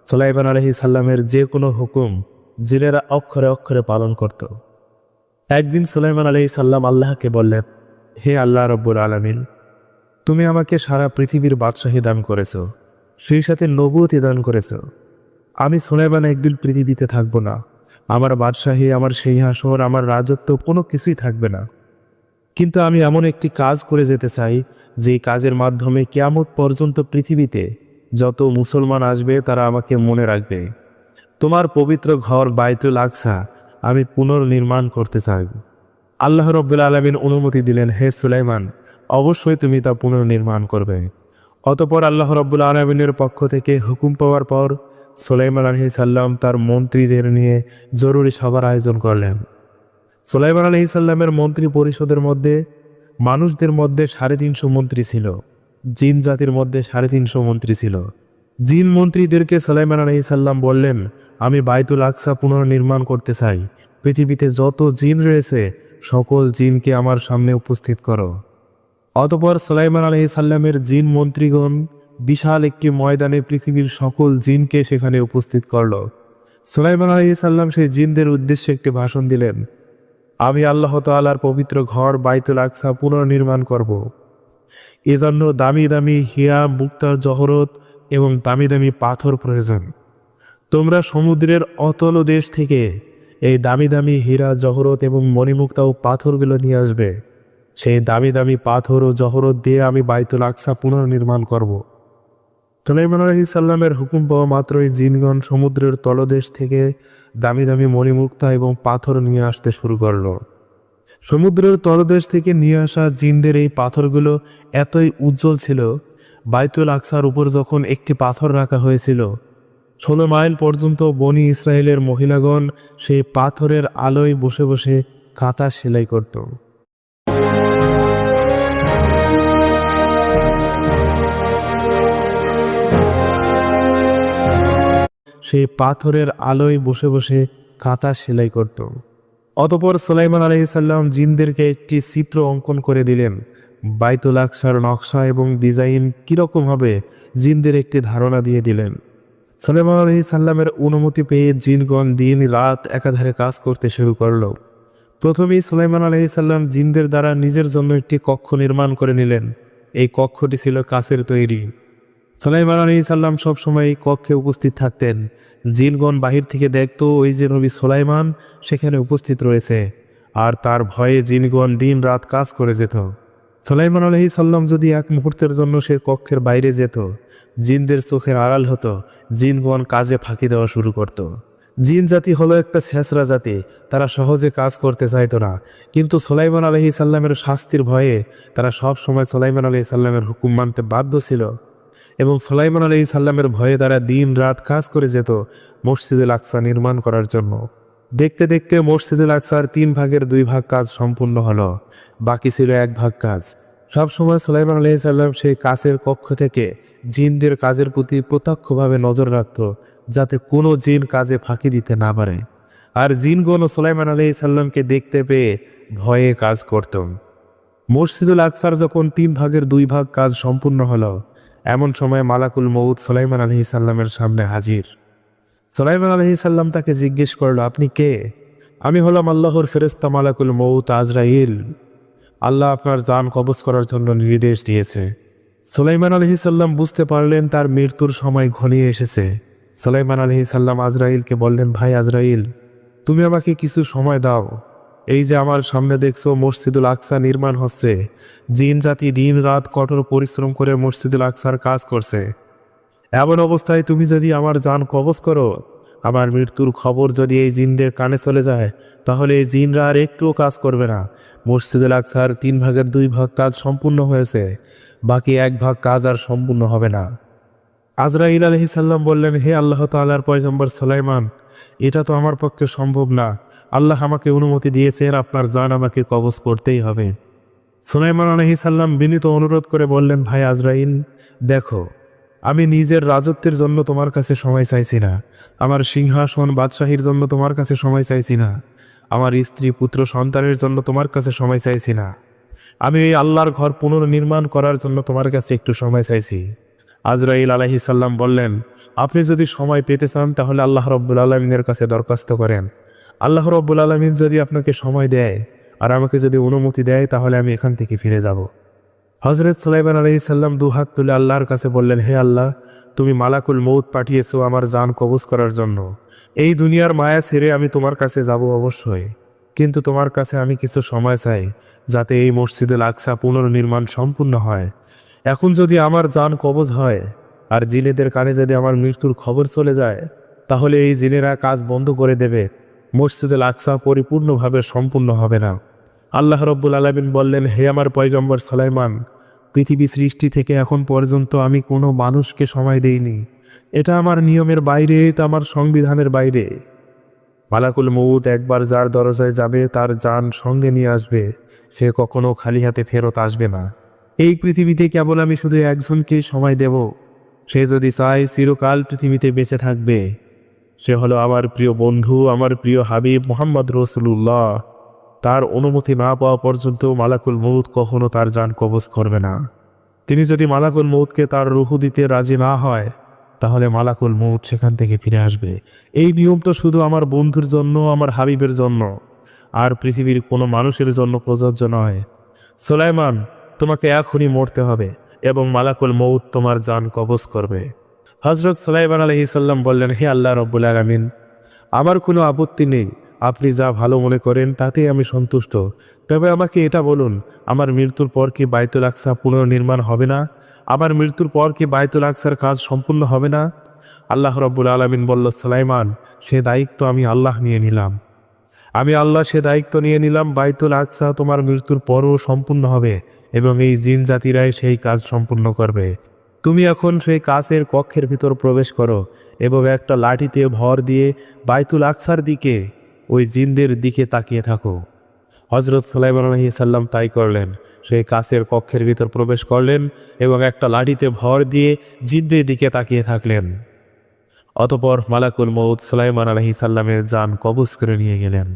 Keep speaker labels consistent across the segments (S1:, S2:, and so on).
S1: সুলাইমান আলাইহিস সালামের যে কোনো হুকুম জিনেরা অক্ষরে অক্ষরে পালন করত। একদিন সুলাইমান আলাইহিস সালাম আল্লাহকে বললেন, হে আল্লাহ রব্বুল আলামিন, তুমি আমাকে সারা পৃথিবীর বাদশাহী দান করেছ, সেই সাথে নবুয়তি দান করেছ। আমি সুলাইমান একদিন পৃথিবীতে থাকব না। আমার বাদশাহী, আমার সিংহাসন, আমার রাজত্ব কোনো কিছুই থাকবে না। কিন্তু আমি এমন একটি কাজ করে যেতে চাই, যে কাজের মাধ্যমে কিয়ামত পর্যন্ত পৃথিবীতে যত মুসলমান আসবে তারা আমাকে মনে রাখবে। তোমার পবিত্র ঘর বাইতুল আকসা আমি পুনর্নির্মাণ করতে চাই। আল্লাহ রাব্বুল আলামিন অনুমতি দিলেন, হে সুলাইমান, অবশ্যই তুমি তা পুনর্নির্মাণ করবে। অতঃপর আল্লাহ রাব্বুল আলামিনের পক্ষ থেকে হুকুম পাওয়ার পর সুলাইমান আলাইহিস সালাম তার মন্ত্রীদের নিয়ে জরুরি সভার আয়োজন করলেন। সুলাইমান আলাইহিস সালামের মন্ত্রী পরিষদের মধ্যে মানুষদের মধ্যে 350 মন্ত্রী ছিল, জিন জাতির মধ্যে 350 মন্ত্রী ছিল। জিন মন্ত্রীদেরকে সুলাইমান আলাইহিস সালাম বললেন, আমি বাইতুল আকসা পুনর্নির্মাণ করতে চাই। পৃথিবীতে যত জিন রয়েছে সকল জিনকে আমার সামনে উপস্থিত করো। অতঃপর সুলাইমান আলাইহিস সালামের জিন মন্ত্রীগণ বিশাল একটি ময়দানে পৃথিবীর সকল জিনকে সেখানে উপস্থিত করল। সুলাইমান আলাইহিস সালাম সেই জিনদের উদ্দেশ্যে একটি ভাষণ দিলেন, আমি আল্লাহ তাআলার পবিত্র ঘর বাইতুল আকসা পুনর্নির্মাণ করব। এজন্য দামি দামি হীরা, মুক্তা, জহরত এবং দামি দামি পাথর প্রয়োজন। তোমরা সমুদ্রের অতল দেশ থেকে এই দামি দামি হীরা, জহরত এবং মণিমুক্তা ও পাথরগুলো নিয়ে আসবে। সেই দামি দামি পাথর ও জহরত দিয়ে আমি বাইতুল আকসা পুনর্নির্মাণ করব। সুলাইমান আলাইহিস সালামের হুকুম পাওয়া মাত্রই জিনগণ সমুদ্রের তলদেশ থেকে দামি দামি মণিমুক্তা এবং পাথর নিয়ে আসতে শুরু করলো। সমুদ্রের তলদেশ থেকে নিয়ে আসা জিনদের এই পাথরগুলো এতই উজ্জ্বল ছিল, বাইতুল আকসার উপর যখন একটি পাথর রাখা হয়েছিল, 16 মাইল পর্যন্ত বনি ইসরায়েলের মহিলাগণ সেই পাথরের আলোয় বসে বসে কাঁথা সেলাই করত। সেই পাথরের আলোয় বসে বসে কাঁথা সেলাই করত। অতঃপর সুলাইমান আলাইহিস সালাম জিনদেরকে একটি চিত্র অঙ্কন করে দিলেন। বাইতুল আকসার নকশা এবং ডিজাইন কীরকম হবে জিনদের একটি ধারণা দিয়ে দিলেন। সুলাইমান আলাইহিস সালামের অনুমতি পেয়ে জিনগণ দিন রাত একাধারে কাজ করতে শুরু করল। প্রথমেই সুলাইমান আলাইহিস সালাম জিনদের দ্বারা নিজের জন্য একটি কক্ষ নির্মাণ করে নিলেন। এই কক্ষটি ছিল কাচের তৈরি। সুলাইমান আলাইহিস সালাম সবসময় এই কক্ষে উপস্থিত থাকতেন। জিনগণ বাহির থেকে দেখত ওই যে নবী সুলাইমান সেখানে উপস্থিত রয়েছে, আর তার ভয়ে জিনগণ দিন রাত কাজ করে যেত। সুলাইমান আলাইহিস সালাম যদি এক মুহূর্তের জন্য সে কক্ষের বাইরে যেত, জিনদের চোখের আড়াল হতো, জিনগণ কাজে ফাঁকি দেওয়া শুরু করত। জিন জাতি হলো একটা ছেঁচড়া জাতি, তারা সহজে কাজ করতে চাইত না। কিন্তু সুলাইমান আলাইহিস সালামের শাস্তির ভয়ে তারা সব সময় সুলাইমান আলাইহিস সালামের হুকুম মানতে বাধ্য ছিল, এবং সুলাইমান আলাইহিস সালামের ভয়ে তারা দিন রাত কাজ করে যেত মসজিদুল আকসা নির্মাণ করার জন্য। দেখতে দেখতে মসজিদুল আকসার 3 ভাগের 2 ভাগ কাজ সম্পূর্ণ হলো, বাকি ছিল 1 ভাগ কাজ। সবসময় সুলাইমান আলাইহিস সালাম সেই কাছের কক্ষ থেকে জিনদের কাজের প্রতি প্রত্যক্ষভাবে নজর রাখত, যাতে কোনো জিন কাজে ফাঁকি দিতে না পারে। আর জিনগণ সুলাইমান আলাইহিস সালামকে দেখতে পেয়ে ভয়ে কাজ করত। মসজিদুল আকসার যখন 3 ভাগের 2 ভাগ কাজ সম্পূর্ণ হলো, এমন সময় মালাকুল মউত সুলাইমান আলাইহিস সালামের সামনে হাজির। সুলাইমান আলাইহিস সালাম তাকে জিজ্ঞেস করল, আপনি কে? আমি হলাম আল্লাহর ফেরেশতা মালাকুল মউত আজরাইল। আল্লাহ আপনার জান কবজ করার জন্য নির্দেশ দিয়েছে। সুলাইমান আলাইহিস সালাম বুঝতে পারলেন তার মৃত্যুর সময় ঘনিয়ে এসেছে। সুলাইমান আলাইহিস সালাম আজরাইলকে বললেন, ভাই আজরাইল, তুমি আমাকে কিছু সময় দাও। এই যে আমার সামনে দেখছো মসজিদুল আকসা নির্মাণ হচ্ছে, জিন জাতি দিন রাত কঠোর পরিশ্রম করে মসজিদুল আকসার কাজ করছে। এমন অবস্থায় তুমি যদি আমার জান কবজ করো, আমার মৃত্যুর খবর যদি এই জিনদের কানে চলে যায়, তাহলে এই জিনরা আর একটুও কাজ করবে না। মসজিদুল আকসার 3 ভাগের 2 ভাগ কাজ সম্পূর্ণ হয়েছে, বাকি 1 ভাগ কাজ আর সম্পূর্ণ হবে না। আজরাইল আলাইহিস সালাম বললেন, হে আল্লাহ তাআলার পয়গম্বর সুলাইমান, এটা তো আমার পক্ষে সম্ভব না। আল্লাহ আমাকে অনুমতি দিয়েছেন, আপনার জান আমাকে কবজ করতেই হবে। সুলাইমান আলাইহিস সালাম বিনীত অনুরোধ করে বললেন, ভাই আজরাইল, দেখো, আমি নিজের রাজত্বের জন্য তোমার কাছে সময় চাইছি না, আমার সিংহাসন বাদশাহীর জন্য তোমার কাছে সময় চাইছি না, আমার স্ত্রী পুত্র সন্তানের জন্য তোমার কাছে সময় চাইছি না। আমি এই আল্লাহর ঘর পুনর্নির্মাণ করার জন্য তোমার কাছে একটু সময় চাইছি। আজরাইল আলাইহিস সালাম বললেন, আপনি যদি সময় পেতে চান তাহলে আল্লাহ রব্বুল আলমিনের কাছে দরখাস্ত করেন। আল্লাহ রব্বুল আলমিন যদি আপনাকে সময় দেয় আর আমাকে যদি অনুমতি দেয় তাহলে আমি এখান থেকে ফিরে যাব। হযরত সুলাইমান আলাইহিস সালাম দুহাত তুলে আল্লাহর কাছে বললেন, হে আল্লাহ, তুমি মালাকুল মউত পাঠিয়েছো আমার জান কবজ করার জন্য। এই দুনিয়ার মায়া ছেড়ে আমি তোমার কাছে যাব অবশ্যই, কিন্তু তোমার কাছে আমি কিছু সময় চাই যাতে এই মসজিদুল আকসা পুনর্নির্মাণ সম্পূর্ণ হয়। এখন যদি আমার জান কবজ হয় আর জিনেদের কানে যদি আমার মৃত্যুর খবর চলে যায় তাহলে এই জিনেরা কাজ বন্ধ করে দেবে, মসজিদুল আকসা পরিপূর্ণভাবে সম্পূর্ণ হবে না। আল্লাহ রব্বুল আলামিন বললেন, হে আমার পয়গম্বর সুলাইমান, পৃথিবী সৃষ্টি থেকে এখন পর্যন্ত আমি কোনো মানুষকে সময় দেইনি। এটা আমার নিয়মের বাইরে, এটা আমার সংবিধানের বাইরে। মালাকুল মউত একবার যার দরজায় যাবে তার জান সঙ্গে নিয়ে আসবে, সে কখনো খালি হাতে ফেরত আসবে না। এই পৃথিবীতে কেবল আমি শুধু একজনকেই সময় দেব, সে যদি চায় চিরকাল পৃথিবীতে বেঁচে থাকবে। সে হলো আমার প্রিয় বন্ধু, আমার প্রিয় হাবিব মুহাম্মদ রাসূলুল্লাহ। তার অনুমতি না পাওয়া পর্যন্ত মালাকুল মউত কখনো তার জান কবজ করবে না। তিনি যদি মালাকুল মউতকে তার রূহ দিতে রাজি না হয় তাহলে মালাকুল মউত সেখান থেকে ফিরে আসবে। এই নিয়মটা শুধু আমার বন্ধুর জন্য, আমার হাবিবের জন্য, আর পৃথিবীর কোনো মানুষের জন্য প্রযোজ্য নয়। সুলাইমান, তোমাকে এখনই মরতে হবে এবং মালাকুল মউত তোমার জান কবজ করবে। হযরত সুলাইমান আলাইহিস সালাম বললেন, হে আল্লাহ রব্বুল আলামিন, আমার কোনো আপত্তি নেই, আপনি যা ভালো মনে করেন তাতেই আমি সন্তুষ্ট। তবে আমাকে এটা বলুন, আমার মৃত্যুর পর কি বাইতুল আকসা পুনর্নির্মাণ হবে না? আমার মৃত্যুর পর কি বাইতুল আকসার কাজ সম্পূর্ণ হবে না? আল্লাহ রব্বুল আলামিন বলল, সুলাইমান, সে দায়িত্ব আমি আল্লাহ নিয়ে নিলাম। আমি আল্লাহ সে দায়িত্ব নিয়ে নিলাম। বাইতুল আকসা তোমার মৃত্যুর পরও সম্পূর্ণ হবে এবং এই জিন জাতিরাই সেই কাজ সম্পূর্ণ করবে। তুমি এখন সেই কাচের কক্ষের ভিতর প্রবেশ করো এবং একটা লাঠিতে ভর দিয়ে বাইতুল আকসার দিকে, ওই জিনদের দিকে তাকিয়ে থাকো। হযরত সুলাইমান আলাইহিস সালাম তাই করলেন। সেই কাচের কক্ষের ভিতর প্রবেশ করলেন এবং একটা লাঠিতে ভর দিয়ে জিনদের দিকে তাকিয়ে থাকলেন। অতঃপর মালাকুল মউত সুলাইমান আলাইহিস সালামের জান কবজ করে নিয়ে গেলেন।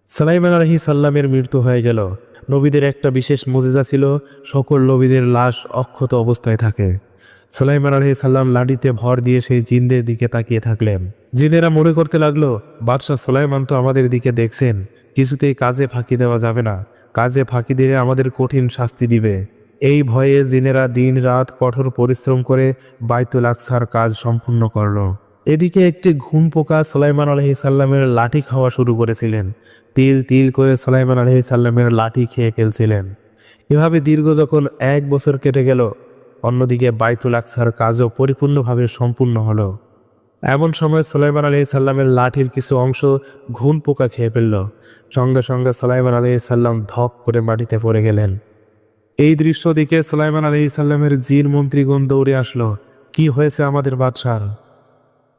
S1: সুলাইমান আলাইহিস সালামের মৃত্যু হয়ে গেল। নবীদের একটা বিশেষ মুজিজা ছিল, সকল নবীদের লাশ অক্ষত অবস্থায় থাকে। সুলাইমান আলাইহিস সালাম লাঠিতে ভর দিয়ে সেই জিনদের দিকে তাকিয়ে থাকলেন। জিনেরা মনে করতে লাগলো, বাদশাহ সুলাইমান তো আমাদের দিকে দেখছেন, কিছুতেই কাজে ফাঁকি দেওয়া যাবে না, কাজে ফাঁকি দিলে আমাদের কঠিন শাস্তি দিবে। এই ভয়ে জিনেরা দিন রাত কঠোর পরিশ্রম করে বাইতুল আকসার কাজ সম্পূর্ণ করলো। এদিকে একটি ঘুম পোকা সুলাইমান আলাইহিস সালামের লাঠি খাওয়া শুরু করেছিলেন। তিল তিল করে সুলাইমান আলাইহিস সালামের লাঠি খেয়ে ফেলছিলেন। এভাবে দীর্ঘ যখন 1 বছর কেটে গেল, অন্যদিকে বাইতুল আকসার কাজও পরিপূর্ণভাবে সম্পূর্ণ হলো। এমন সময় সুলাইমান আলাইহিস সালামের লাঠির কিছু অংশ ঘুম পোকা খেয়ে ফেলল। সঙ্গে সঙ্গে সুলাইমান আলাইহিস সালাম ধপ করে মাটিতে পড়ে গেলেন। এই দৃশ্য দেখে সুলাইমান আলাইহিস সালামের জিন মন্ত্রীগণ দৌড়ে আসলো, কি হয়েছে আমাদের বাদশার?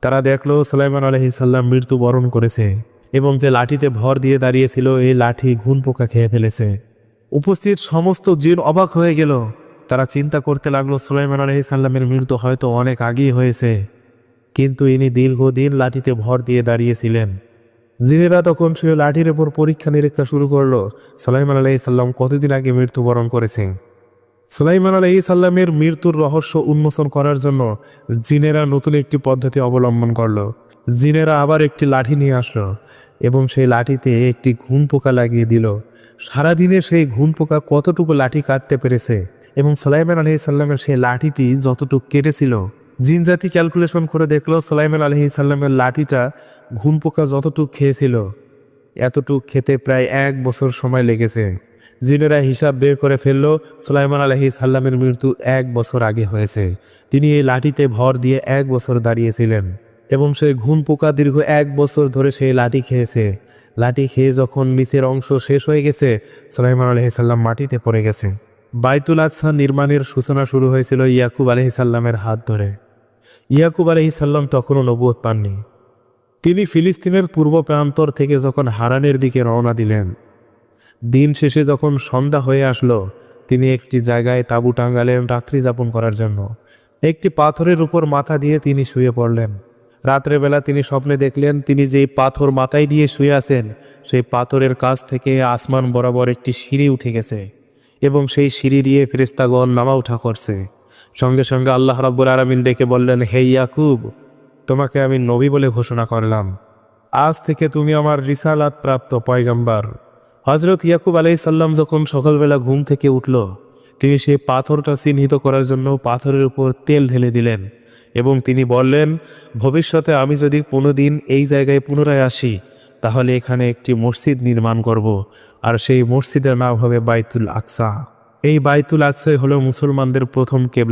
S1: তারা দেখলো সুলাইমান আলাইহিস সালাম মৃত্যুবরণ করেছে এবং যে লাঠিতে ভর দিয়ে দাঁড়িয়েছিল এই লাঠি ঘুন পোকা খেয়ে ফেলেছে। উপস্থিত সমস্ত জিন অবাক হয়ে গেল। তারা চিন্তা করতে লাগলো, সুলাইমান আলাইহিস সালামের মৃত্যু হয়তো অনেক আগেই হয়েছে, কিন্তু ইনি দীর্ঘদিন লাঠিতে ভর দিয়ে দাঁড়িয়েছিলেন। জিনেরা তখন সেই লাঠির উপর পরীক্ষা নিরীক্ষা শুরু করলো, সুলাইমান আলাইহিস সালাম কতদিন আগে মৃত্যুবরণ করেছেন। সুলাইমান আলাইহিস সালামের মৃত্যুর রহস্য উন্মোচন করার জন্য জিনেরা নতুন একটি পদ্ধতি অবলম্বন করলো। জিনেরা আবার একটি লাঠি নিয়ে আসলো এবং সেই লাঠিতে একটি ঘুন পোকা লাগিয়ে দিল। সারাদিনে সেই ঘুন পোকা কতটুকু লাঠি কাটতে পেরেছে এবং সুলাইমান আলাইহিস সালামের সেই লাঠিটি যতটুকু কেটেছিল, জিন জাতি ক্যালকুলেশন করে দেখলো সুলাইমান আলাইহিস সালামের লাঠিটা ঘুন পোকা যতটুকু খেয়েছিল এতটুকু খেতে প্রায় 1 বছর সময় লেগেছে। জিনেরা হিসাব বের করে ফেলল, সুলাইমান আলাইহিস সালামের মৃত্যু 1 বছর আগে হয়েছে। তিনি এই লাঠিতে ভর দিয়ে 1 বছর দাঁড়িয়েছিলেন এবং সেই ঘুন পোকা দীর্ঘ 1 বছর ধরে সেই লাঠি খেয়েছে। লাঠি খেয়ে যখন নিচের অংশ শেষ হয়ে গেছে, সুলাইমান আলাইহিস সালাম মাটিতে পড়ে গেছে। বাইতুল আকসা নির্মাণের সূচনা শুরু হয়েছিল ইয়াকুব আলাইহিস সালামের হাত ধরে। ইয়াকুব আলাইহিস সালাম তখনও নবুয়ত পাননি। তিনি ফিলিস্তিনের পূর্ব প্রান্তর থেকে যখন হারানের দিকে রওনা দিলেন, দিন শেষে যখন সন্ধ্যা হয়ে আসলো, তিনি একটি জায়গায় তাঁবু টাঙ্গালেন রাত্রি যাপন করার জন্য। একটি পাথরের উপর মাথা দিয়ে তিনি শুয়ে পড়লেন। রাত্রেবেলা তিনি স্বপ্নে দেখলেন, তিনি যেই পাথর মাথায় দিয়ে শুয়ে আছেন সেই পাথরের কাছ থেকে আসমান বরাবর একটি সিঁড়ি উঠে গেছে এবং সেই সিঁড়ি দিয়ে ফেরেশতাগণ নামা উঠা করছে। সঙ্গে সঙ্গে আল্লাহ রাব্বুল আলামিন ডেকে বললেন, হে ইয়াকুব, তোমাকে আমি নবী বলে ঘোষণা করলাম। আজ থেকে তুমি আমার রিসালাত প্রাপ্ত পয়গম্বর। হযরত ইয়াকুব আলাইহিস সালাম যখন সকালবেলা ঘুম থেকে উঠল, তিনি সেই পাথরটা চিহ্নিত করার জন্য পাথরের উপর তেল ঢেলে দিলেন এবং তিনি বললেন, ভবিষ্যতে আমি যদি কোনোদিন এই জায়গায় পুনরায় আসি, তাহলে এখানে একটি মসজিদ নির্মাণ করব, আর সেই মসজিদের নাম হবে বাইতুল আকসা। এই বাইতুল আকসাই হলো মুসলমানদের প্রথম কেবলা।